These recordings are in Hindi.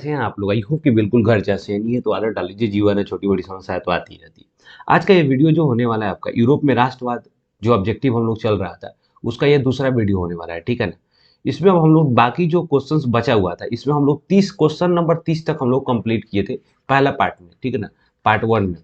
कैसे हैं आप लोग? आई होप कि बिल्कुल घर जैसे हैं। नहीं है तो आदत डाल लीजिए, जीवन है, छोटी-बड़ी समस्याएँ तो आती ही रहती है। आज का ये वीडियो जो होने वाला है आपका, यूरोप में राष्ट्रवाद जो ऑब्जेक्टिव हम लोग चल रहा था, उसका ये दूसरा वीडियो होने वाला है, ठीक है ना? इसमें अब हम लोग बाकी जो क्वेश्चंस बचा हुआ था, इसमें हम लोग 30 क्वेश्चन नंबर 30 तक हम लोग कंप्लीट किए थे, पहला पार्ट में, ठीक है ना? पार्ट 1 में।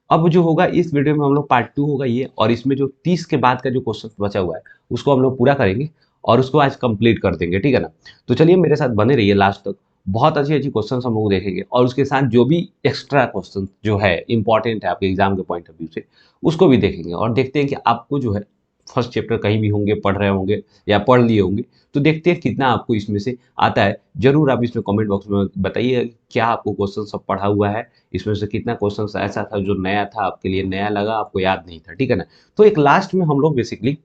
अब जो होगा इस वीडियो में हम लोग पार्ट 2 होगा ये, और इसमें जो 30 के बाद का जो क्वेश्चन बचा हुआ है, उसको हम लोग पूरा करेंगे और उसको आज कंप्लीट कर देंगे, ठीक है ना? तो चलिए मेरे साथ बने रहिए लास्ट तक। बहुत अच्छी-अच्छी क्वेश्चंस हम लोग देखेंगे और उसके साथ जो भी एक्स्ट्रा क्वेश्चन जो है इम्पोर्टेंट है आपके एग्जाम के पॉइंट ऑफ व्यू से, उसको भी देखेंगे और देखते हैं कि आपको जो है फर्स्ट चैप्टर कहीं भी होंगे, पढ़ रहे होंगे या पढ़ लिए होंगे, तो देखते हैं कितना आपको इसमें से आता है। ज़रूर आप इसमें कमेंट बॉक्स में बताइए क्या आपको क्वेश्चन सब पढ़ा हुआ है, इसमें से कितना क्वेश्चन ऐसा था जो नया था, आपके लिए नया लगा, आपको याद नहीं था, ठीक है ना? तो एक लास्ट में हम लोग बेसिकली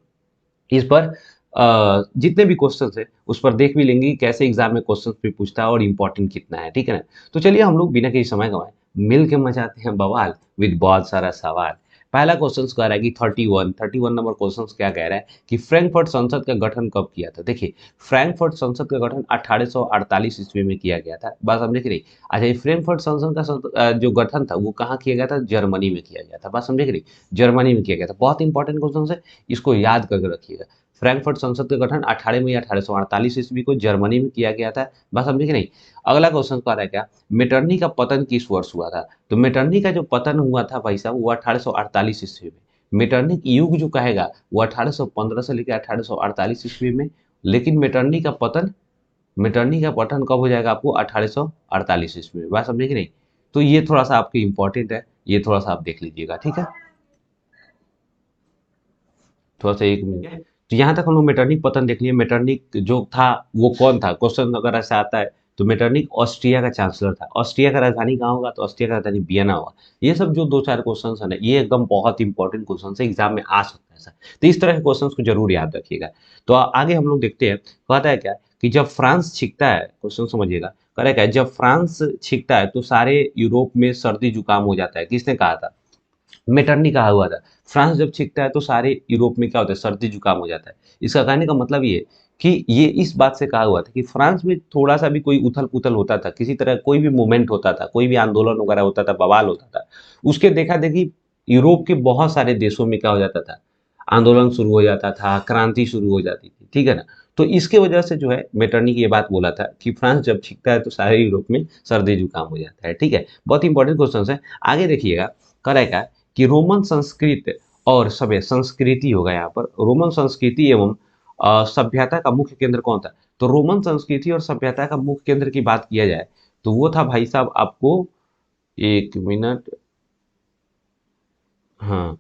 इस पर जितने भी क्वेश्चंस हैं, उस पर देख भी लेंगे कि कैसे एग्ज़ाम में क्वेश्चंस भी पूछता है और इम्पोर्टेंट कितना है, ठीक है ना? तो चलिए हम लोग बिना किसी समय गँवाए, मिल के मचाते हैं बवाल विद बहुत सारा सवाल। पहला क्वेश्चंस कह रहा है कि 31 नंबर क्वेश्चंस क्या कह रहा है कि फ्रैंकफर्ट संसद का गठन कब किया था? देखिए, फ्रैंकफर्ट संसद का गठन 1848 ईस्वी में किया गया था। बात समझे कि नहीं? अच्छा, ये फ्रैंकफर्ट संसद का जो गठन था, वो कहाँ किया गया था? जर्मनी में किया गया था। बात समझे कि नहीं? जर्मनी में किया गया था। बहुत इंपॉर्टेंट क्वेश्चंस है, इसको याद करके रखिएगा। फ्रैंकफर्ट संसद का गठन 18 मई 1848 ईस्वी को जर्मनी में किया गया था। बात समझे कि नहीं? अगला क्वेश्चन कह रहा है क्या? मेटरनी का पतन किस वर्ष हुआ था? तो मेटरनी का जो पतन हुआ था भाई साहब, वो 1848 ईस्वी में। मेटरनिक युग जो कहेगा वो 1815 से लेकर 1848 ईस्वी में, लेकिन मेटरनी का पतन कब हो जाएगा आपको? 1848 ईस्वी में। बात समझे कि नहीं? तो ये थोड़ा सा आपके इंपॉर्टेंट है, ये थोड़ा सा आप देख लीजिएगा, ठीक है? थोड़ा-सा 1 मिनट। तो यहाँ तक हम लोग मेटरनिक पतन देख लिए। मेटरनिक जो था वो कौन था? क्वेश्चन अगर ऐसा आता है तो मेटरनिक ऑस्ट्रिया का चांसलर था। ऑस्ट्रिया का राजधानी कहाँ होगा? तो ऑस्ट्रिया का राजधानी वियना होगा। ये सब जो 2-4 क्वेश्चन्स हैं ना, ये एकदम बहुत इंपॉर्टेंट क्वेश्चन्स है, एग्ज़ाम में आ सकता है सर। तो इस तरह के क्वेश्चन्स को ज़रूर याद रखिएगा। तो आगे हम लोग देखते हैं, कहता है क्या कि जब फ्रांस छींकता है, क्वेश्चन समझिएगा, कह रहा है क्या जब फ्रांस छींकता है तो सारे यूरोप में सर्दी-जुकाम हो जाता है। किसने कहा था? मेटरनी कहा हुआ था। फ्रांस जब छींकता है तो सारे यूरोप में क्या होता है? सर्दी जुकाम हो जाता है। इसका कहने का मतलब ये कि ये इस बात से कहा हुआ था कि फ्रांस में थोड़ा-सा भी कोई उथल-पुथल होता था, किसी तरह कोई भी मूवमेंट होता था, कोई भी आंदोलन वगैरह होता था, बवाल होता था, उसके देखा-देखी यूरोप के बहुत सारे देशों में क्या हो जाता था? आंदोलन शुरू हो जाता था, क्रांति शुरू हो जाती थी, ठीक है ना? तो इसके वजह से जो है मेटरनी ये बात बोला था कि फ्रांस जब छींकता है तो सारे यूरोप में सर्दी जुकाम हो जाता है, ठीक है? बहुत इंपॉर्टेंट क्वेश्चन्स है। आगे देखिएगा, कह रहा है क्या कि रोमन संस्कृत और सभ्य संस्कृति होगा यहाँ पर। रोमन संस्कृति एवं सभ्यता का मुख्य केंद्र कौन था? तो रोमन संस्कृति और सभ्यता का मुख्य केंद्र की बात किया जाए तो वो था भाई साहब आपको, 1 मिनट, हाँ,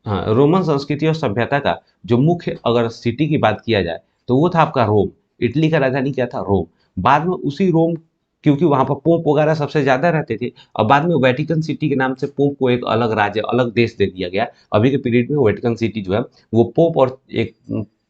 हाँ, रोमन संस्कृति और सभ्यता का जो मुख्य अगर सिटी की बात किया जाए तो वो था आपका रोम। इटली का राजधानी क्या था? रोम। बाद में उसी रोम, क्योंकि वहाँ पर पोप वगैरह सबसे ज़्यादा रहते थे और बाद में वेटिकन सिटी के नाम से पोप को एक अलग राज्य, अलग देश दे दिया गया। अभी के पीरियड में वेटिकन सिटी जो है वो पोप और एक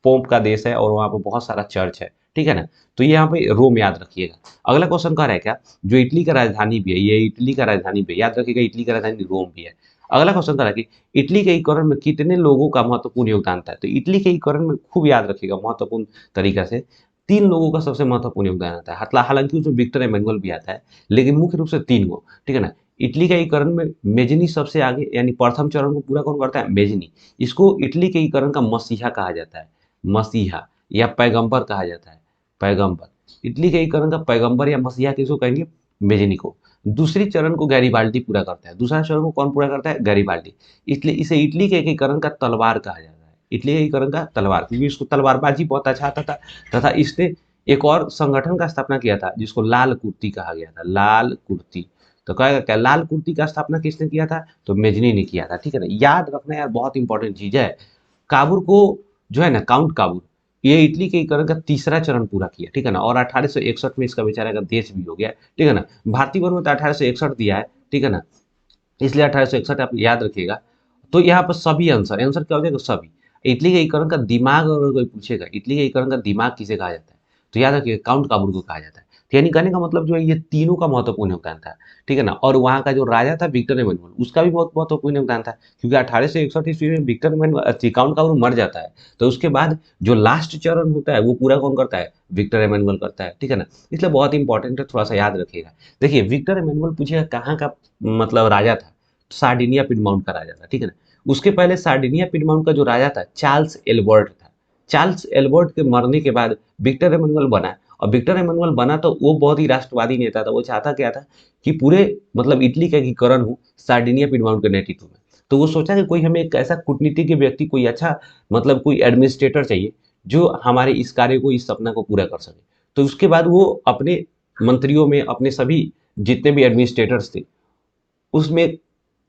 पोप का देश है और वहाँ पर बहुत सारा चर्च है, ठीक है ना? तो ये यहाँ पे रोम याद रखिएगा। अगला क्वेश्चन कह रहा है क्या, जो इटली का राजधानी भी है, ये इटली का राजधानी भी है, याद रखिएगा इटली का राजधानी रोम भी है। अगला क्वेश्चन कह रहा है कि इटली के एकीकरण में कितने लोगों का महत्वपूर्ण योगदान था? तो इटली के एकीकरण में खूब याद रखिएगा महत्वपूर्ण तरीका से, 3 लोगों का सबसे महत्वपूर्ण योगदान आता है। हालाँकि उसमें विक्टर एमेनुअल भी आता है, लेकिन मुख्य रूप से 3 गो, ठीक है ना? इटली के एकीकरण में मेजनी सबसे आगे, यानी प्रथम चरण को पूरा कौन करता है? मेजनी। इसको इटली के एकीकरण का मसीहा कहा जाता है। मसीहा या पैगंबर कहा जाता है, पैगंबर। इटली के एकीकरण का पैगंबर या मसीहा किसको कहेंगे? मेजनी को। दूसरी चरण को गैरीबाल्दी पूरा करता है। दूसरा चरण को कौन पूरा करता है? गैरीबाल्दी। इसलिए इसे इटली के एकीकरण का तलवार कहा जाता है। इटली के एकीकरण का तलवार, क्योंकि इसको तलवारबाजी बहुत अच्छा आता था, तथा इसने एक और संगठन का स्थापना किया था जिसको लाल कुर्ती कहा गया था। लाल कुर्ती। तो कहेगा क्या लाल कुर्ती का स्थापना किसने किया था? तो मेजनी ने किया था, ठीक है ना? याद रखना यार, बहुत इंपॉर्टेंट चीज है। काबुल को जो है ना, काउंट काबुल, ये इटली के एकीकरण का तीसरा चरण पूरा किया, ठीक है ना? और 1861 में इसका बेचारा का देश भी हो गया, ठीक है ना? भारतीय वन में तो 1861 दिया है, ठीक है ना? इसलिए 1861 आप याद रखिएगा। तो यहाँ पर सभी आंसर, आंसर क्या हो जाएगा? सभी। इटली के एकीकरण का दिमाग अगर कोई पूछेगा, इटली के एकीकरण का दिमाग किसे कहा जाता है? तो याद रखिएगा काउंट काबुल को कहा जाता है। तो यानी कहने का मतलब जो है ये तीनों का महत्वपूर्ण योगदान था, ठीक है ना। और वहाँ का जो राजा था विक्टर एमेनुअल, उसका भी बहुत महत्वपूर्ण योगदान था, क्योंकि 1861 ईस्वी में विक्टर एमेनुअल काउंट काबरू मर जाता है, तो उसके बाद जो लास्ट चरण होता है वो पूरा कौन करता है, विक्टर एमेनुअल करता है, ठीक है ना। इसलिए बहुत इंपॉर्टेंट है, थोड़ा सा याद रखिएगा। देखिए विक्टर एमेनुअल पूछिएगा कहाँ का मतलब राजा था, सार्डिनिया पिडमाउंट का राजा था, ठीक है ना। उसके पहले सार्डिनिया पिडमाउंट का जो राजा था चार्ल्स एल्बर्ट था। चार्ल्स एल्बर्ट के मरने के बाद विक्टर एमेनुअल बना, और विक्टर एमेनुअल बना तो वो बहुत ही राष्ट्रवादी नेता था। वो चाहता क्या था कि पूरे मतलब इटली का एकीकरण हो सार्डिनिया पिडमाउंट के नेतृत्व में। तो वो सोचा कि कोई हमें एक ऐसा कूटनीतिज्ञ व्यक्ति, कोई अच्छा मतलब कोई एडमिनिस्ट्रेटर चाहिए जो हमारे इस कार्य को, इस सपना को पूरा कर सके। तो उसके बाद वो अपने मंत्रियों में, अपने सभी जितने भी एडमिनिस्ट्रेटर्स थे उसमें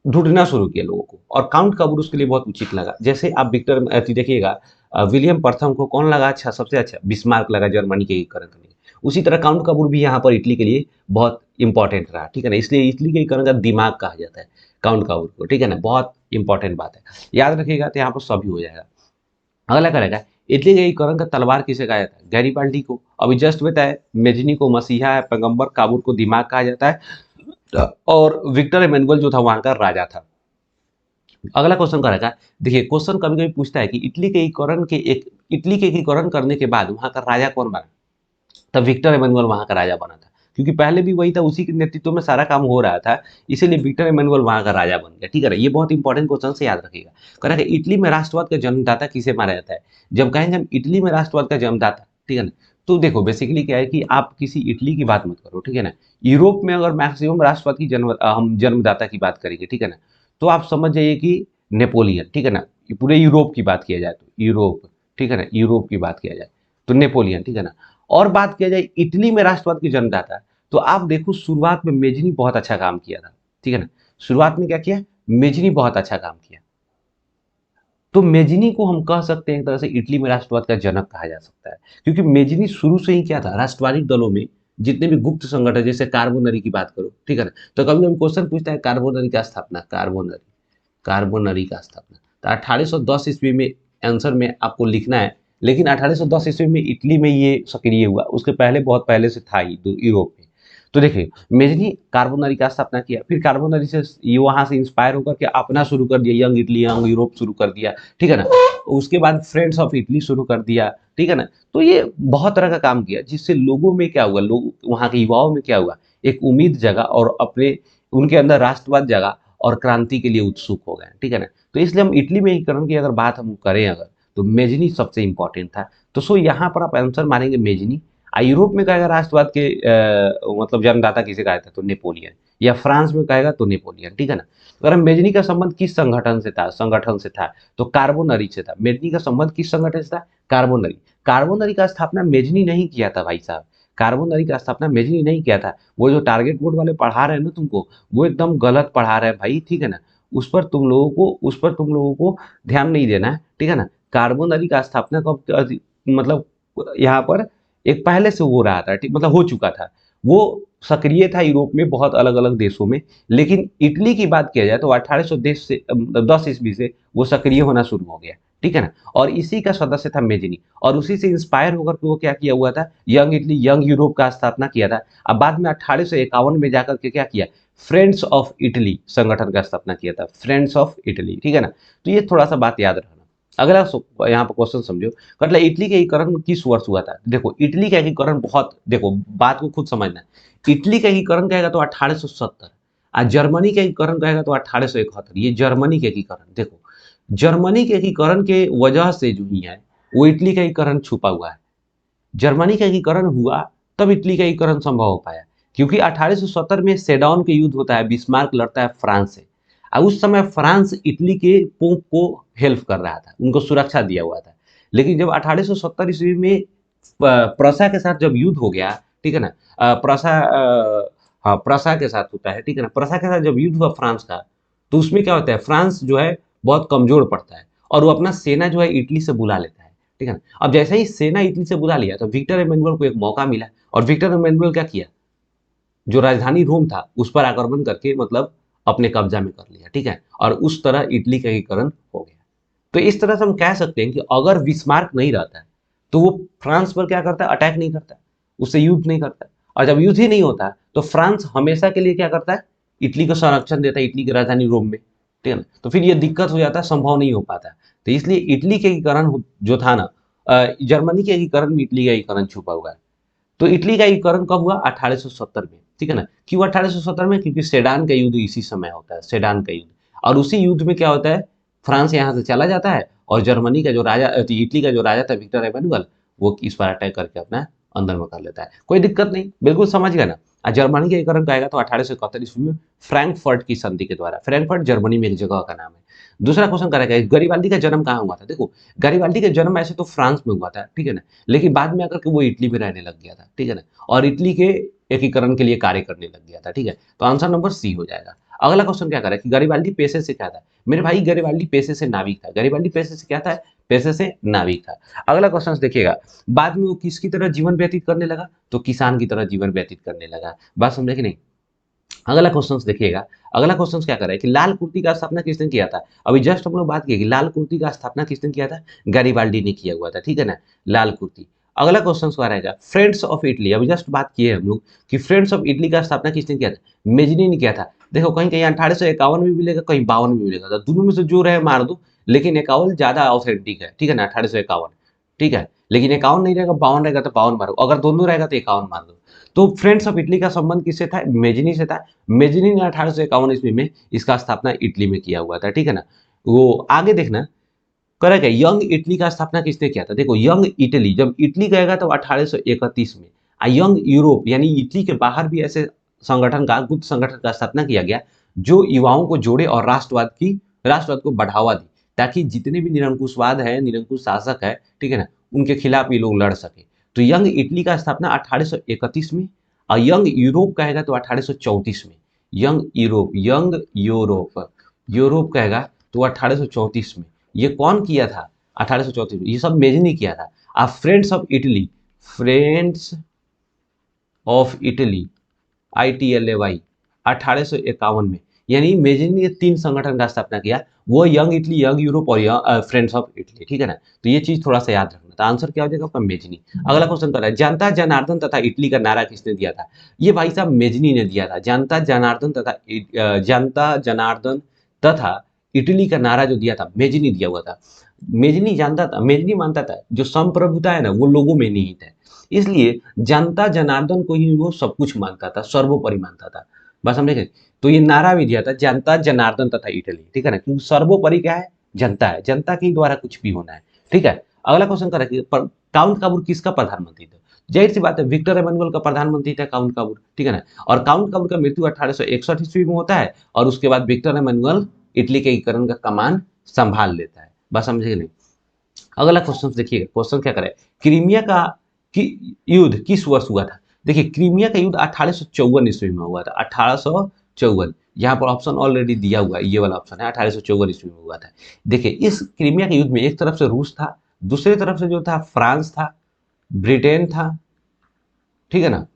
ढूंढना शुरू किया लोगों को, और काउंट कबूर उसके लिए बहुत उचित लगा। जैसे आप विक्टर देखिएगा, विलियम प्रथम को कौन लगा अच्छा, सबसे अच्छा बिस्मार्क लगा जर्मनी के एकीकरण करने के लिए। उसी तरह काउंट कबूर भी यहाँ पर इटली के लिए बहुत इंपॉर्टेंट रहा, ठीक है ना। इसलिए इटली के एकीकरण का दिमाग कहा जाता है काउंट कबूर को, ठीक है ना। बहुत इंपॉर्टेंट बात है, याद रखिएगा तो यहाँ पर सभी हो जाएगा। अगला करेगा, इटली के एकीकरण का तलवार किसे कहा जाता है, गैरीबाल्डी को। अभी जस्ट बताया, मेजनी को मसीहा पैगंबर, काबूर को दिमाग कहा जाता है, और विक्टर एमेनुअल जो था वहां का राजा था। अगला क्वेश्चन करेगा, देखिए क्वेश्चन कभी कभी पूछता है कि इटली के एकीकरण करने के बाद वहां का राजा कौन बना। तब विक्टर एमेनुअल वहां का राजा बना था, क्योंकि पहले भी वही था, उसी के नेतृत्व में सारा काम हो रहा था, इसीलिए विक्टर एमेनुअल वहां का राजा बन गया, ठीक है ना। ये बहुत इंपॉर्टेंट क्वेश्चन से याद रखिएगा। करेगा, इटली में राष्ट्रवाद का जन्मदाता किसे माना जाता है। जब कहेंगे हम इटली में राष्ट्रवाद का जन्मदाता, ठीक है ना, तो देखो बेसिकली क्या है कि आप किसी इटली की बात मत करो, ठीक है ना। यूरोप में अगर मैक्सिमम राष्ट्रवाद की हम जन्मदाता की बात करेंगे, ठीक है ना, तो आप समझ जाइए कि नेपोलियन, ठीक है ना। पूरे यूरोप की बात किया जाए तो यूरोप, ठीक है ना, यूरोप की बात किया जाए तो नेपोलियन, ठीक है ना। और बात किया जाए इटली में राष्ट्रवाद की जन्मदाता, तो आप देखो शुरुआत में मेजनी बहुत अच्छा काम किया था, ठीक है ना। शुरुआत में क्या किया, मेजनी बहुत अच्छा काम किया। तो मेजनी को हम कह सकते हैं एक तरह से इटली में राष्ट्रवाद का जनक कहा जा सकता है, क्योंकि मेजनी शुरू से ही क्या था, राष्ट्रवादी दलों में जितने भी गुप्त संगठन, जैसे कार्बोनरी की बात करो, ठीक है ना। तो कभी कभी क्वेश्चन पूछता है कार्बोनरी का स्थापना, कार्बोनरी का स्थापना तो 1810 ईस्वी में आंसर में आपको लिखना है। लेकिन 1810 ईस्वी में इटली में ये सक्रिय हुआ, उसके पहले बहुत पहले से था ही यूरोप में। तो देखिए मेजनी कार्बोनरी का स्थापना किया, फिर कार्बोनरी से ये वहां से इंस्पायर होकर के अपना शुरू कर दिया, यंग इटली यंग यूरोप शुरू कर दिया, ठीक है ना। उसके बाद फ्रेंड्स ऑफ इटली शुरू कर दिया, ठीक है ना। तो ये बहुत तरह का काम किया, जिससे लोगों में क्या हुआ, लोग वहाँ के युवाओं में क्या हुआ, एक उम्मीद जगा, और अपने उनके अंदर राष्ट्रवाद जगा, और क्रांति के लिए उत्सुक हो गए, ठीक है ना। तो इसलिए हम इटली में एकीकरण की अगर बात हम करें अगर, तो मेजनी सबसे इंपॉर्टेंट था। तो सो यहाँ पर आप आंसर मानेंगे मेजनी। यूरोप में कहेगा राष्ट्रवाद के मतलब जन्मदाता किसे कहा था, तो नेपोलियन, या फ्रांस में कहेगा तो नेपोलियन, ठीक है ना। अगर हम मेजनी का संबंध किस संगठन से था, तो कार्बोनरी से था। मेजनी का संबंध किस संगठन से था, कार्बोनरी। कार्बोनरी का स्थापना मेजनी नहीं किया था भाई साहब, कार्बोनरी का स्थापना मेजनी नहीं किया था। वो जो टारगेट बोर्ड वाले पढ़ा रहे हैं ना तुमको, वो एकदम गलत पढ़ा रहे हैं भाई, ठीक है ना। उस पर तुम लोगों को ध्यान नहीं देना है, ठीक है ना। कार्बोनरी का स्थापना कब मतलब यहाँ पर एक पहले से हो रहा था, ठीक मतलब हो चुका था। वो सक्रिय था यूरोप में बहुत अलग अलग देशों में। लेकिन इटली की बात किया जाए तो 1810 ईस्वी से वो सक्रिय होना शुरू हो गया, ठीक है ना। और इसी का सदस्य था मेजनी, और उसी से इंस्पायर होकर के वो क्या किया हुआ था, यंग इटली यंग यूरोप का स्थापना किया था। अब बाद में 1851 में जाकर के क्या किया, फ्रेंड्स ऑफ इटली संगठन का स्थापना किया था, फ्रेंड्स ऑफ इटली, ठीक है ना। तो ये थोड़ा सा बात याद रखना। अगला यहाँ पर क्वेश्चन समझो, मतलब इटली का एकीकरण किस वर्ष हुआ था। देखो इटली का एकीकरण बहुत, देखो बात को खुद समझना है। इटली का एकीकरण कहेगा तो 1870, और जर्मनी का एकीकरण कहेगा तो 1871। ये जर्मनी के एकीकरण, देखो जर्मनी के एकीकरण के वजह से जो ही है वो इटली का एकीकरण छुपा हुआ है। जर्मनी का एकीकरण हुआ तब इटली का एकीकरण संभव हो पाया, क्योंकि 1870 में सेडॉन के युद्ध होता है, बिस्मार्क लड़ता है फ्रांस से। और उस समय फ्रांस इटली के पोप को हेल्प कर रहा था, उनको सुरक्षा दिया हुआ था। लेकिन जब 1870 ईस्वी में प्रसा के साथ जब युद्ध हो गया, ठीक है ना, हाँ प्रसा के साथ होता है, ठीक है ना। प्रसा के साथ जब युद्ध हुआ फ्रांस का, तो उसमें क्या होता है, फ्रांस जो है बहुत कमजोर पड़ता है, और वो अपना सेना जो है इटली से बुला लेता है, ठीक है ना। अब जैसे ही सेना इटली से बुला लिया तो विक्टर एमेनुअल को एक मौका मिला, और विक्टर एमेनुअल क्या किया, जो राजधानी रोम था उस पर आक्रमण करके मतलब अपने कब्जा में कर लिया, ठीक है। और उस तरह इटली का एकीकरण हो गया। तो इस तरह से हम कह सकते हैं कि अगर बिस्मार्क नहीं रहता है तो वो फ्रांस पर क्या करता है, अटैक नहीं करता, उससे युद्ध नहीं करता। और जब युद्ध ही नहीं होता तो फ्रांस हमेशा के लिए क्या करता है, इटली को संरक्षण देता है, इटली की राजधानी रोम में, ठीक है ना। तो फिर ये दिक्कत हो जाता है, संभव नहीं हो पाता। तो इसलिए इटली के एकीकरण जो था ना, जर्मनी के एकीकरण में इटली का एकीकरण छुपा हुआ है। तो इटली का एकीकरण कब हुआ, 1870 में, ठीक है ना। क्यों 1870 में, क्योंकि सेडान का युद्ध इसी समय होता है, सेडान का युद्ध। और उसी युद्ध में क्या होता है, फ्रांस यहाँ से चला जाता है और जर्मनी का जो राजा, इटली का जो राजा था विक्टर एमेनुअल, वो इस पर अटैक करके अपना अंदर में कर लेता है। कोई दिक्कत नहीं, बिल्कुल समझ गया ना। जर्मनी का एकीकरण कहेगा तो 1871 ईस्वी में फ्रैंकफर्ट की संधि के द्वारा। फ्रैंकफर्ट जर्मनी में एक जगह का नाम है। दूसरा क्वेश्चन करेगा, गरिबाल्दी का जन्म कहाँ हुआ था। देखो, गरिबाल्दी का जन्म ऐसे तो फ्रांस में हुआ था, ठीक है ना, लेकिन बाद में आकर के वो इटली में रहने लग गया था, ठीक है ना, और इटली के एकीकरण के लिए कार्य करने लग गया था, ठीक है। तो आंसर नंबर सी हो जाएगा। अगला क्वेश्चन क्या कर रहा है कि गरिबाल्दी पेशे से क्या था। मेरे भाई, गरिबाल्दी पेशे से नाविक था। गरिबाल्दी पेशे से क्या था, पेशे से नाविक था। अगला क्वेश्चन देखिएगा, बाद में वो किसकी तरह जीवन व्यतीत करने लगा, तो किसान की तरह जीवन व्यतीत करने लगा। बात समझे कि नहीं। अगला क्वेश्चन देखिएगा, अगला क्वेश्चन क्या कर रहा है कि लाल कुर्ती का स्थापना किसने किया था। अभी जस्ट हम लोग बात किए कि लाल कुर्ती का स्थापना किसने किया था, गैरिबाल्डी ने किया हुआ था, ठीक है ना, लाल कुर्ती। अगला क्वेश्चन क्या रहेगा, फ्रेंड्स ऑफ इटली। अभी जस्ट बात किए हम लोग कि फ्रेंड्स ऑफ इटली का स्थापना किसने किया था, मेजनी ने किया था। देखो, कहीं कहीं 1851 में मिलेगा, कहीं 52 में मिलेगा, तो दोनों में से जो रहे मार दो, लेकिन 51 ज्यादा ऑथेंटिक है, ठीक है ना, 1851, ठीक है। लेकिन 51 नहीं रहेगा, 52 रहेगा तो 52 मारो, अगर दोनों रहेगा तो 51 मार दो। तो फ्रेंड्स ऑफ इटली का संबंध किससे था, मेजनी से था। मेजनी ने 1851 ईस्वी में इसका स्थापना इटली में किया हुआ था, ठीक है ना। वो आगे देखना, करेक्ट है। यंग इटली का स्थापना किसने किया था। देखो, यंग इटली, जब इटली गएगा तो 1831 में। यंग यूरोप यानी इटली के बाहर भी ऐसे संगठन का, गुप्त संगठन का स्थापना किया गया जो युवाओं को जोड़े और राष्ट्रवाद को बढ़ावा दी, ताकि जितने भी निरंकुशवाद है, निरंकुश शासक है, ठीक है ना, उनके खिलाफ ये लोग लड़ सके। तो यंग इटली का स्थापना 1831 में, और यंग यूरोप कहेगा तो 1834 में। यूरोप कहेगा तो 1834 में। ये कौन किया था, 1834 में, ये सब मेजनी किया था। अब फ्रेंड्स ऑफ इटली ITLAY 1851 में, यानी मेजनी ने 3 संगठन का स्थापना किया, वो यंग इटली, यंग यूरोप और फ्रेंड्स ऑफ इटली, ठीक है ना। तो ये चीज थोड़ा सा याद रखना। तो आंसर क्या हो जाएगा आपका, मेजनी। अगला क्वेश्चन कर रहा है, जनता जनार्दन तथा इटली का नारा किसने दिया था। ये भाई साहब मेजनी ने दिया था। जनता जनार्दन तथा इटली का नारा जो दिया था, मेजनी दिया हुआ था। मेजनी जानता था, मेजनी मानता था जो संप्रभुता है ना, वो लोगों में निहित है। इसलिए जनता जनार्दन को ही वो सब कुछ मानता था, सर्वोपरि मानता था। बस समझे कि, तो ये नारा भी दिया था, जनता जनार्दन तथा इटली, ठीक है ना, क्योंकि सर्वोपरि क्या है, जनता है, जनता के द्वारा कुछ भी होना है, ठीक है। अगला क्वेश्चन कर रखिए, काउंट काबूर किसका प्रधानमंत्री था। जाहिर सी बात है, विक्टर एमेनुअल का प्रधानमंत्री था काउंट काबूर, ठीक है ना। और काउंट काबूर का मृत्यु 1861 ईस्वी में होता है, और उसके बाद विक्टर एमेनुअल इटली के एकीकरण का कमान संभाल लेता है। बस समझे नहीं। अगला क्वेश्चन देखिएगा, क्वेश्चन क्या करे, क्रीमिया का युद्ध किस वर्ष हुआ था। देखिए, क्रीमिया का युद्ध 1854 ईस्वी में हुआ था, 1854। यहाँ पर ऑप्शन ऑलरेडी दिया हुआ है, ये वाला ऑप्शन है, 1854 ईस्वी में हुआ था। देखिए, इस क्रीमिया के युद्ध में एक तरफ से रूस था, दूसरी तरफ से जो था फ्रांस था, ब्रिटेन था, ठीक है ना,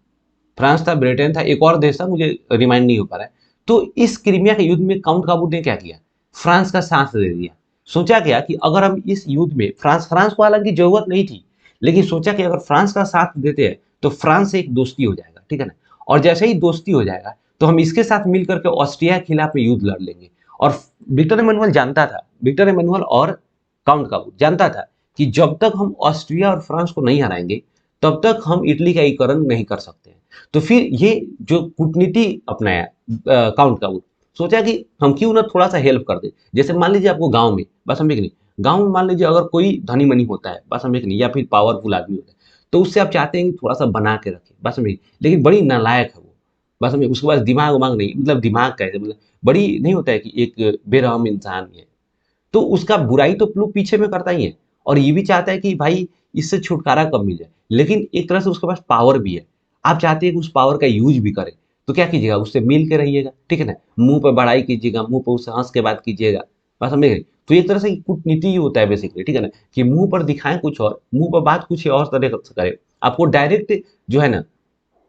फ्रांस था, ब्रिटेन था, एक और देश था, मुझे रिमाइंड नहीं हो पा रहा है। तो इस क्रीमिया के युद्ध में काउंट काबूर ने क्या किया, फ्रांस का साथ दे दिया। सोचा क्या कि अगर हम इस युद्ध में, फ्रांस को हालांकि जरूरत नहीं थी, लेकिन सोचा कि अगर फ्रांस का साथ देते हैं तो फ्रांस से एक दोस्ती हो जाएगा, ठीक है ना। और जैसे ही दोस्ती हो जाएगा तो हम इसके साथ मिलकर के ऑस्ट्रिया के खिलाफ में युद्ध लड़ लेंगे। और विक्टर एमेनुअल जानता था, विक्टर एमेनुअल और काउंट काबूर जानता था कि जब तक हम ऑस्ट्रिया और फ्रांस को नहीं हराएंगे तब तक हम इटली का एकीकरण नहीं कर सकते हैं। तो फिर ये जो कूटनीति अपनाया काउंट काबूर, सोचा कि हम क्यों ना थोड़ा सा हेल्प कर दे। जैसे मान लीजिए आपको गांव में, बस समझे कि नहीं, गांव में मान लीजिए अगर कोई धनी मनी होता है, बस समझे कि नहीं, या फिर पावरफुल आदमी होता है, तो उससे आप चाहते हैं कि थोड़ा सा बना के रखे, बस समझे, लेकिन बड़ी नालायक है वो, बस समझे, उसके पास दिमाग उमाग नहीं, मतलब दिमाग कैसे, मतलब बड़ी नहीं होता है कि एक बेरहम इंसान है, तो उसका बुराई तो लोग पीछे में करता ही है, और ये भी चाहता है कि भाई इससे छुटकारा कब मिल जाए, लेकिन एक तरह से उसके पास पावर भी है। आप चाहते हैं कि उस पावर का यूज भी करे, तो क्या कीजिएगा, उससे मिल के रहिएगा, ठीक है ना, मुंह पर बड़ाई कीजिएगा, मुंह पर उससे हंस के बात कीजिएगा, बात समझ गए। तो एक तरह से कूटनीति ही होता है बेसिकली, ठीक है ना, कि मुंह पर दिखाएं कुछ और, मुंह पर बात कुछ और तरह से करे, आपको डायरेक्ट जो है ना,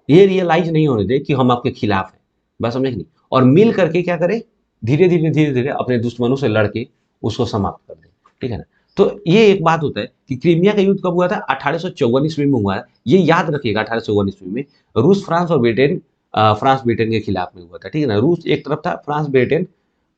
ये रियलाइज नहीं होने दे कि हम आपके खिलाफ हैं, बात समझे कि नहीं, और मिल करके क्या करें, धीरे धीरे धीरे धीरे अपने दुश्मनों से लड़के उसको समाप्त कर दें, ठीक है ना। तो ये एक बात होता है कि क्रीमिया का युद्ध कब हुआ था? 1854 ईस्वी में हुआ है। ये याद रखिएगा, 1854 ईस्वी में रूस, फ्रांस और ब्रिटेन, फ्रांस ब्रिटेन के खिलाफ में हुआ था, ठीक है ना। रूस एक तरफ था, फ्रांस ब्रिटेन,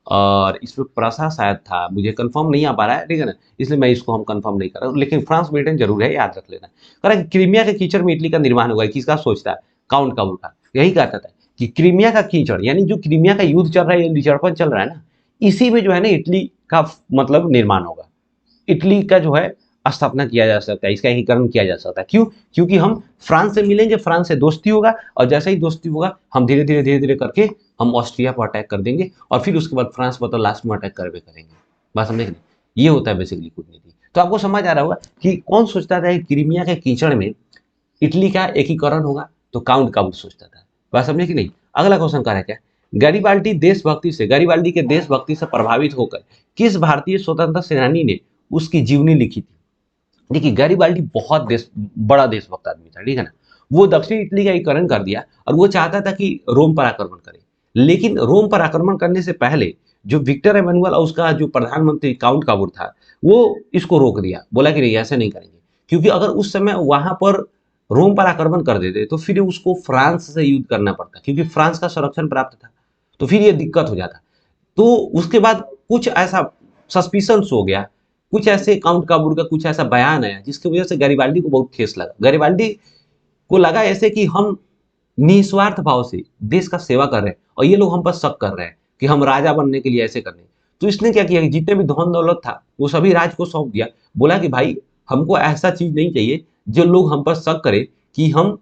और इसमें प्रसा शायद था, मुझे कंफर्म नहीं आ पा रहा है, ठीक है ना, इसलिए मैं इसको हम कंफर्म नहीं कर रहा हूँ, लेकिन फ्रांस ब्रिटेन जरूर है, याद रख लेना। कह रहा है कि क्रीमिया के कीचड़ में इटली का निर्माण होगा, किसका सोचता है? काउंट काबुल का। यही कहता था कि क्रीमिया का कीचड़, यानी जो क्रीमिया का युद्ध चल रहा है, लिचड़पन चल रहा है ना, इसी में जो है ना इटली का मतलब निर्माण होगा, इटली का जो है स्थापना किया जा सकता है, इसका एकीकरण किया जा सकता है। क्यों? क्योंकि हम फ्रांस से मिलेंगे, फ्रांस से दोस्ती होगा, और जैसे ही दोस्ती होगा हम धीरे धीरे करके हम ऑस्ट्रिया पर अटैक कर देंगे, और फिर उसके बाद फ्रांस पर तो लास्ट में अटैक करके करेंगे। बात समझे कि नहीं? ये होता है बेसिकली कूटनीति। तो आपको समझ आ रहा होगा कि कौन सोचता था कि क्रीमिया के कीचड़ में इटली का एकीकरण होगा, तो काउंट काबुल सोचता था। बात समझे कि नहीं? अगला क्वेश्चन कह रहा है क्या, गैरिबाल्डी के देशभक्ति से प्रभावित होकर किस भारतीय स्वतंत्रता सेनानी ने उसकी जीवनी लिखी थी? देखिए, गैरिबाल्डी बहुत बड़ा देशभक्त आदमी था, ठीक है ना। वो दक्षिण इटली का एकीकरण कर दिया, और वो चाहता था कि रोम पर आक्रमण करे। लेकिन रोम पर आक्रमण करने से पहले जो विक्टर एमेनुअल और उसका जो प्रधानमंत्री काउंट काबूर था, वो इसको रोक दिया, बोला कि नहीं, ऐसे नहीं करेंगे। क्योंकि अगर उस समय वहां पर रोम पर आक्रमण कर देते तो फिर उसको फ्रांस से युद्ध करना पड़ता, क्योंकि फ्रांस का संरक्षण प्राप्त था, तो फिर ये दिक्कत हो जाता। तो उसके बाद कुछ ऐसा सस्पिशंस हो गया, कुछ ऐसे काउंट काबूर का कुछ ऐसा बयान आया जिसकी वजह से गैरिबाल्डी को बहुत ठेस लगा। गैरिबाल्डी को लगा ऐसे कि हम निस्वार्थ भाव से देश का सेवा कर रहे हैं, और ये लोग हम पर शक कर रहे हैं कि हम राजा बनने के लिए ऐसे कर रहे हैं। तो इसने क्या किया कि जितने भी धन दौलत था वो सभी राज को सौंप दिया। बोला कि भाई, हमको ऐसा चीज नहीं चाहिए जो लोग हम पर शक करे कि हम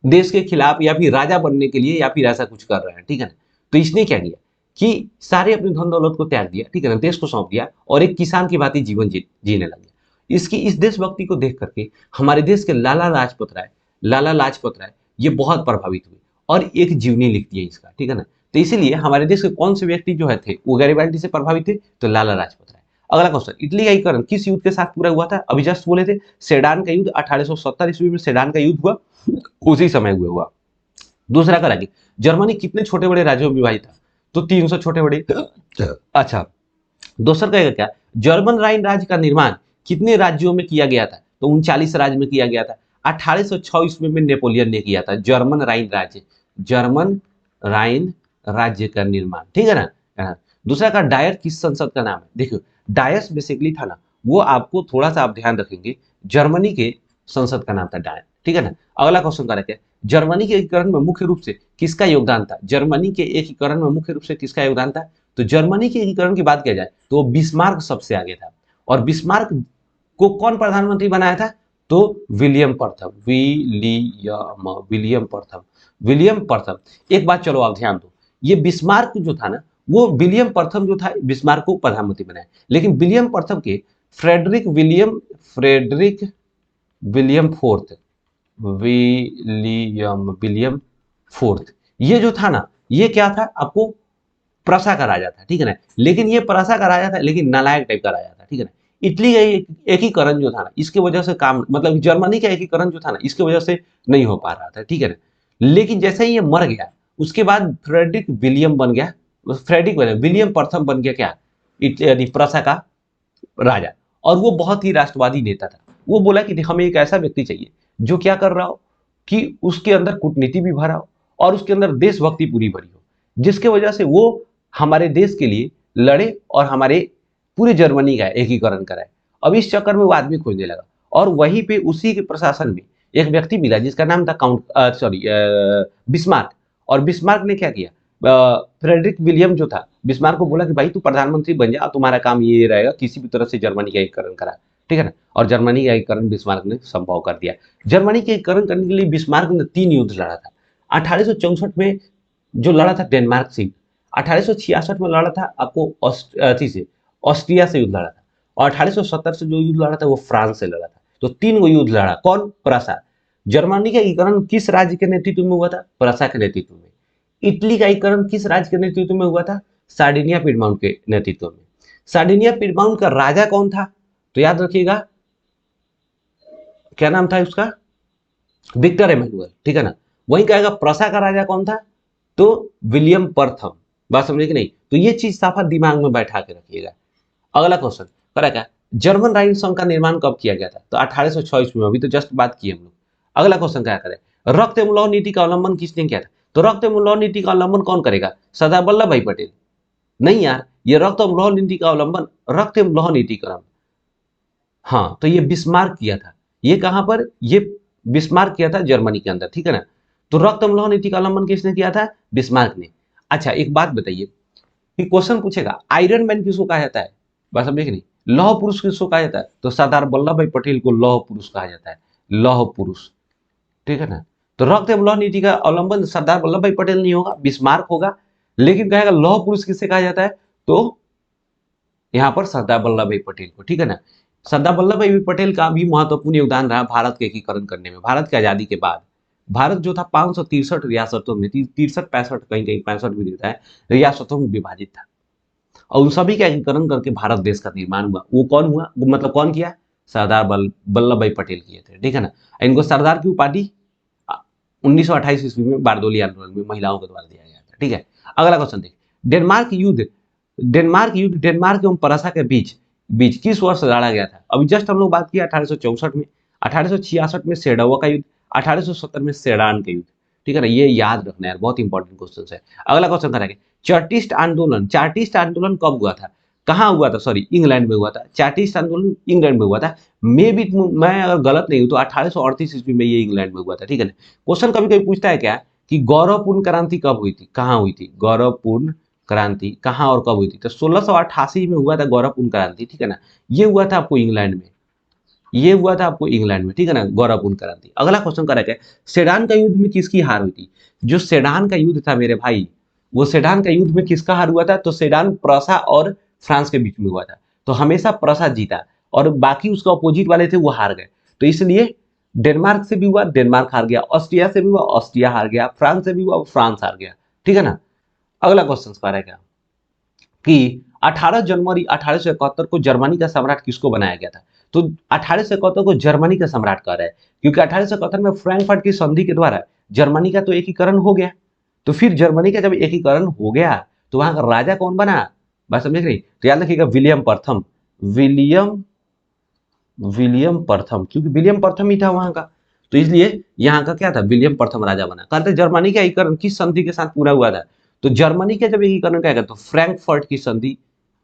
देश के खिलाफ या फिर राजा बनने के लिए या फिर ऐसा कुछ कर रहे हैं, ठीक है ना। तो इसने क्या किया कि सारे अपने धन दौलत को त्याग दिया, ठीक है ना, देश को सौंप दिया, और एक किसान की भांति जीवन जीने लग गया। इसकी इस देशभक्ति को देख करके हमारे देश के लाला लाजपत राय ये बहुत प्रभावित हुए, और एक जीवनी लिखती है इसका, ठीक है ना। तो इसीलिए हमारे देश के कौन से व्यक्ति जो है थे वो गैरिबाल्डी से प्रभावित थे, तो लाला लाजपत राय। अगला क्वेश्चन, इटली का एकीकरण किस युद्ध के साथ पूरा हुआ था? अभी जस्ट बोले थे, सेडान का युद्ध, 1870 ईस्वी में सेडान का युद्ध हुआ, उसी समय हुआ। दूसरा करा कि जर्मनी कितने छोटे बड़े राज्यों में विभाजित था? तो 300 छोटे बड़े। अच्छा, दोसर कहेगा क्या, जर्मन राइन राज्य का निर्माण कितने राज्यों में किया गया था? तो 39 राज्य में किया गया था। 1806 ईस्वी में नेपोलियन ने किया था जर्मन राइन राज्य का निर्माण, ठीक है ना। दूसरा का डायर किस संसद का नाम है? देखो, डायस बेसिकली था ना, वो आपको थोड़ा सा आप ध्यान रखेंगे, जर्मनी के संसद का नाम था डायर, ठीक है ना। अगला क्वेश्चन का क्या, जर्मनी के एकीकरण में मुख्य रूप से किसका योगदान था? जर्मनी के एकीकरण में मुख्य रूप से किसका योगदान था? तो जर्मनी के एकीकरण की बात किया जाए तो बिस्मार्क सबसे आगे था। और बिस्मार्क को कौन प्रधानमंत्री बनाया था? तो विलियम प्रथम। एक बात चलो आप ध्यान दो, ये बिस्मार्क जो था ना, वो विलियम प्रथम जो था बिस्मार्क को प्रधानमंत्री बनाया, लेकिन विलियम प्रथम के Frederick William fourth William fourth, ये जो था ना, ये क्या था आपको, प्रसा का राजा था, ठीक है ना। लेकिन ये प्रसा का राजा था, लेकिन नालायक टाइप का राजा था, ठीक है ना। इटली का एकीकरण जो था ना, इसके वजह से काम, मतलब जर्मनी का एकीकरण जो था ना, इसके वजह से नहीं हो पा रहा था, ठीक है ना। लेकिन जैसे ही ये मर गया, उसके बाद फ्रेडरिक विलियम बन गया, विलियम प्रथम बन गया क्या, यानी प्रसा का राजा। और वो बहुत ही राष्ट्रवादी नेता था। वो बोला कि हमें एक ऐसा व्यक्ति चाहिए जो क्या कर रहा हो कि उसके अंदर कूटनीति भी भरा हो, और उसके अंदर देशभक्ति पूरी भरी हो, जिसके वजह से वो हमारे देश के लिए लड़े और हमारे पूरे जर्मनी का एकीकरण कराए। अब इस चक्कर में वो आदमी खोजने लगा, और वहीं पे उसी के प्रशासन में एक व्यक्ति मिला जिसका नाम था बिस्मार्क। और बिस्मार्क ने क्या किया, फ्रेडरिक विलियम जो था, बिस्मार्क को बोला कि भाई तू प्रधानमंत्री बन जा, तुम्हारा काम ये रहेगा, किसी भी तरह से जर्मनी का एकीकरण करा, ठीक है ना। और जर्मनी का एकीकरण बिस्मार्क ने संभव कर दिया। जर्मनी के एकीकरण करने के लिए बिस्मार्क ने 3 युद्ध लड़ा था। 1864 में जो लड़ा था डेनमार्क से, 1866 में लड़ा था आपको ऑस्ट्रिया से युद्ध लड़ा था, और 1870 से जो युद्ध लड़ा था वो फ्रांस से लड़ा था। तो 3 वो युद्ध लड़ा। कौन? प्रसा। जर्मनी का एकीकरण किस राज्य के नेतृत्व में हुआ था? प्रसा के नेतृत्व में। इटली का एकीकरण किस राज्य के नेतृत्व में हुआ था? सार्डिनिया पिडमाउंट के नेतृत्व में। सार्डिनिया पिडमाउंट का राजा कौन था? तो याद रखिएगा, क्या नाम था उसका, विक्टर एमेनुअल, ठीक है ना। वहीं कहेगा प्रसा का राजा कौन था? तो विलियम प्रथम। बात समझे कि नहीं? तो ये चीज साफा दिमाग में बैठा के रखिएगा। अगला क्वेश्चन करा क्या, जर्मन राइन संघ का निर्माण कब किया गया था? तो 1806 ईस्वी में, अभी तो जस्ट बात की हम लोग। अगला क्वेश्चन क्या करें, रक्त एवं लौह नीति का अवलंबन किसने किया था? तो रक्त एवं लौह नीति का अवलंबन कौन करेगा? सरदार वल्लभ भाई पटेल। नहीं यार, ये रक्त एवं लौह नीति का अवलंबन, रक्त एवं लौह नीतिकरण, हाँ, तो ये बिस्मार्क किया था। ये कहां पर? ये बिस्मार्क किया था जर्मनी के अंदर, ठीक है ना। तो रक्त एवं लौह नीति का अवलंबन किसने किया था? बिस्मार्क ने। अच्छा, एक बात बताइए कि क्वेश्चन पूछेगा आयरन मैन किसको कहा जाता है? बस समझे कि नहीं? लौह पुरुष किसको कहा जाता है? तो सरदार वल्लभ भाई पटेल को लौह पुरुष कहा जाता है, लौह पुरुष, ठीक है ना। तो रक्त एवं लौह नीति का अवलंबन सरदार वल्लभ भाई पटेल नहीं होगा, बिस्मार्क होगा। लेकिन कहेगा लौह पुरुष किसे कहा जाता है? तो यहाँ पर सरदार वल्लभ भाई पटेल को, ठीक है ना। सरदार वल्लभ भाई पटेल का भी महत्वपूर्ण योगदान रहा भारत के एकीकरण करने में। भारत की आजादी के बाद भारत जो था 563 रियासतों में, 63-65, कहीं कहीं 65 भी देता है, रियासतों में विभाजित था। और उन सभी का एकीकरण करके भारत देश का निर्माण हुआ। वो कौन हुआ? वो मतलब कौन किया? सरदार वल्लभ भाई पटेल किए थे, ठीक है ना। इनको सरदार की उपाधि 1928 ईस्वी में बारदोली आंदोलन में महिलाओं के द्वारा दिया गया था, ठीक है। अगला क्वेश्चन देखिए, डेनमार्क एवं परासा के बीच बीच किस वर्ष लड़ा गया था? अभी जस्ट हम लोग बात किया 1864 में, 1866 में सेडोवा का युद्ध, 1870 में सेडान का युद्ध, ठीक है ना। ये याद रखना यार, बहुत इंपॉर्टेंट क्वेश्चन है। अगला क्वेश्चन करेंगे, चार्टिस्ट आंदोलन कब हुआ था? कहाँ हुआ था? सॉरी, इंग्लैंड में हुआ था। चार्टिस्ट आंदोलन इंग्लैंड में हुआ था। मैं अगर गलत नहीं हूं तो 1838 ईस्वी में ये इंग्लैंड में हुआ था, ठीक है ना। क्वेश्चन कभी कभी पूछता है क्या कि गौरवपूर्ण क्रांति कब हुई थी, कहाँ हुई थी? गौरवपूर्ण क्रांति कहाँ और कब हुई थी? तो 1688 में हुआ था गौरवपूर्ण क्रांति, ठीक है ना। ये हुआ था आपको इंग्लैंड में, ये हुआ था आपको इंग्लैंड में, ठीक है ना, गौरवपूर्ण क्रांति। अगला क्वेश्चन करेक्ट है, सेडान का युद्ध में किसकी हार हुई थी? जो सेडान का युद्ध था मेरे भाई, वो सेडान का युद्ध में किसका हार हुआ था? तो सेडान प्रसा और फ्रांस के बीच में हुआ था। तो हमेशा प्रसा जीता और बाकी उसका अपोजिट वाले थे वो हार गए। तो इसलिए डेनमार्क से भी हुआ, डेनमार्क हार गया, ऑस्ट्रिया से भी हुआ, ऑस्ट्रिया हार गया, फ्रांस से भी हुआ, फ्रांस हार गया, ठीक है ना। अगला क्वेश्चन करेगा कि 18 जनवरी 1871 को जर्मनी का सम्राट किसको बनाया गया था? तो 1871 को जर्मनी का सम्राट कह रहा है, क्योंकि 1871 में फ्रैंकफर्ट की संधि के द्वारा जर्मनी का तो एकीकरण हो गया। तो फिर जर्मनी का जब एकीकरण हो गया तो वहां का राजा कौन बना? बात समझ रही? तो याद रखिएगा विलियम प्रथम, विलियम विलियम प्रथम, क्योंकि विलियम प्रथम ही था वहां का। तो इसलिए यहाँ का क्या था? विलियम प्रथम राजा बना। कहते जर्मनी का एकीकरण किस संधि के साथ पूरा हुआ था? तो जर्मनी का जब एकीकरण क्या तो फ्रैंकफर्ट की संधि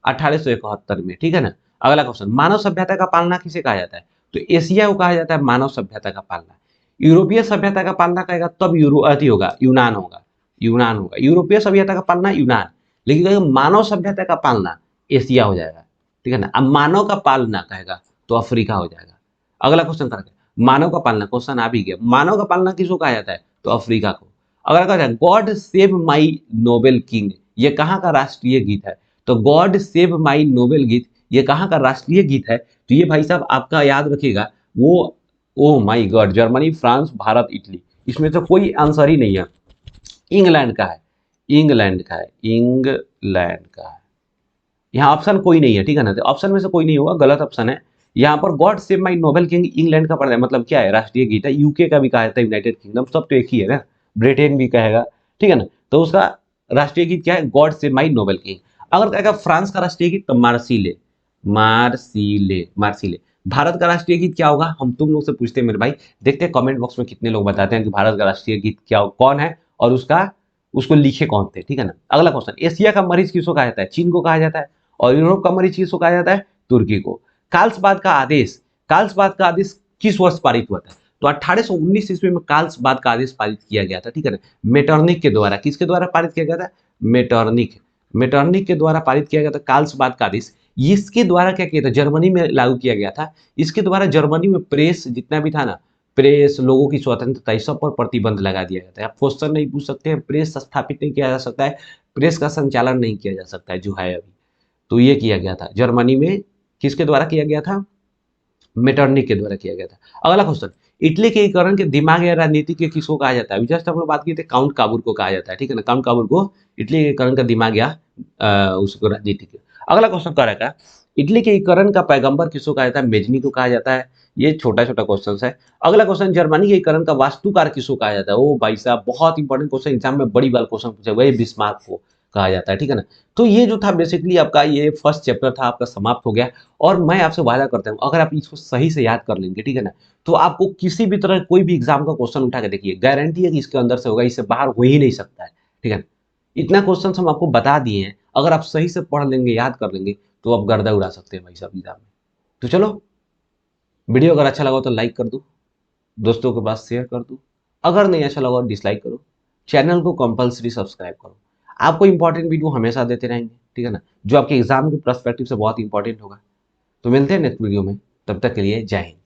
1871 में, ठीक है ना। अगला क्वेश्चन, मानव सभ्यता का पालना किसे कहा जाता है? तो एशिया को कहा जाता है मानव सभ्यता का पालना। यूरोपीय सभ्यता का पालना कहेगा तब होगा, यूनान होगा, यूनान होगा। यूरोपीय सभ्यता का पालना यूनान, लेकिन कहेगा मानव सभ्यता का पालना एशिया हो जाएगा, ठीक है ना। अब मानव का पालना कहेगा तो अफ्रीका हो जाएगा। अगला क्वेश्चन करेंगे, मानव का पालना, क्वेश्चन आ भी गया, मानव का पालना किसको कहा जाता है? तो अफ्रीका को। अगला question, God save my Nobel king, ये कहाँ का राष्ट्रीय गीत है? तो गॉड सेव माई नोबेल गीत ये कहाँ का राष्ट्रीय गीत है? तो ये भाई साहब आपका याद रखिएगा, वो oh my God, Germany, France, Bharat, Italy, इसमें तो कोई आंसर ही नहीं है। इंग्लैंड का है, इंग्लैंड का है, इंग्लैंड का है। यहाँ ऑप्शन कोई नहीं है, ठीक है ना। तो ऑप्शन में से कोई नहीं होगा, गलत ऑप्शन है। यहाँ पर God save my Nobel king England का पढ़ना है, मतलब क्या है? राष्ट्रीय गीत है। यूके का भी कहा जाता है, यूनाइटेड किंगडम, सब तो एक ही है ना, ब्रिटेन भी कहेगा, ठीक है ना। तो उसका राष्ट्रीय गीत क्या है? God save my Nobel king. अगर कहेगा फ्रांस का राष्ट्रीय गीत तो मार्सिले, मार्सिले, मार्सिले। भारत का राष्ट्रीय गीत क्या होगा? हम तुम लोग से पूछते हैं मेरे भाई, देखते हैं कमेंट बॉक्स में कितने लोग बताते हैं कि भारत का राष्ट्रीय गीत क्या कौन है और उसका उसको लिखे कौन थे, ठीक है ना। अगला क्वेश्चन, एशिया का मरीज किसको कहा जाता है? चीन को कहा जाता है। और यूरोप का मरीज किसको कहा जाता है? तुर्की को। कार्ल्सबाद का आदेश किस वर्ष पारित हुआ था? तो 1819 ईस्वी में कार्ल्सबाद का आदेश पारित किया गया था, ठीक है ना, मेटरनिक के द्वारा। किसके द्वारा पारित किया गया था? मेटरनिक के द्वारा पारित किया गया था कार्ल्सबाद का आदेश। इसके द्वारा क्या किया था? जर्मनी में लागू किया गया था। इसके द्वारा जर्मनी में प्रेस जितना भी था ना, प्रेस, लोगों की स्वतंत्रता, इस सब पर प्रतिबंध लगा दिया गया था। आप क्वेश्चन नहीं पूछ सकते हैं, प्रेस स्थापित नहीं किया जा सकता है, प्रेस का संचालन नहीं किया जा सकता है, जो है अभी। तो ये किया गया था जर्मनी में, किसके द्वारा किया गया था? मेटरनिक के द्वारा किया गया था। अगला क्वेश्चन, इटली के एकीकरण के दिमाग या राजनीति के किसको कहा जाता है? अभी जस्ट हम लोग बात की थी, काउंट काबूर को कहा जाता है, ठीक है ना। काउंट काबूर को इटली के एकीकरण का दिमाग या उसको राजनीति के। अगला क्वेश्चन क्या रहेगा, इटली के एकीकरण का पैगंबर किसको कहा जाता है? मेजनी को कहा जाता है। ये छोटा छोटा क्वेश्चन है। अगला क्वेश्चन, जर्मनी के एकीकरण का वास्तुकार किसको कहा जाता है? ओ भाई साहब, बहुत इंपॉर्टेंट क्वेश्चन, एग्जाम में बड़ी बार क्वेश्चन पूछा हुआ है, बिस्मार्क को। कहा जाता है, ठीक है ना। तो ये जो था बेसिकली आपका ये फर्स्ट चैप्टर था आपका समाप्त हो गया। और मैं आपसे वादा करता हूँ अगर आप इसको सही से याद कर लेंगे, ठीक है ना, तो आपको किसी भी तरह कोई भी एग्जाम का क्वेश्चन उठा के देखिए, गारंटी है कि इसके अंदर से होगा, इससे बाहर हो ही नहीं सकता है, ठीक है ना। इतना क्वेश्चन हम आपको बता दिए हैं, अगर आप सही से पढ़ लेंगे, याद कर लेंगे, तो आप गर्दा उड़ा सकते हैं भाई साहब एग्जाम में। तो चलो, वीडियो अगर अच्छा लगा तो लाइक कर दो, दोस्तों के पास शेयर कर दो, अगर नहीं अच्छा लगा डिसलाइक करो, चैनल को कंपलसरी सब्सक्राइब करो। आपको इंपॉर्टेंट वीडियो हमेशा देते रहेंगे, ठीक है ना, जो आपके एग्जाम के पर्सपेक्टिव से बहुत इंपॉर्टेंट होगा। तो मिलते हैं नेक्स्ट वीडियो में, तब तक के लिए जय हिंद।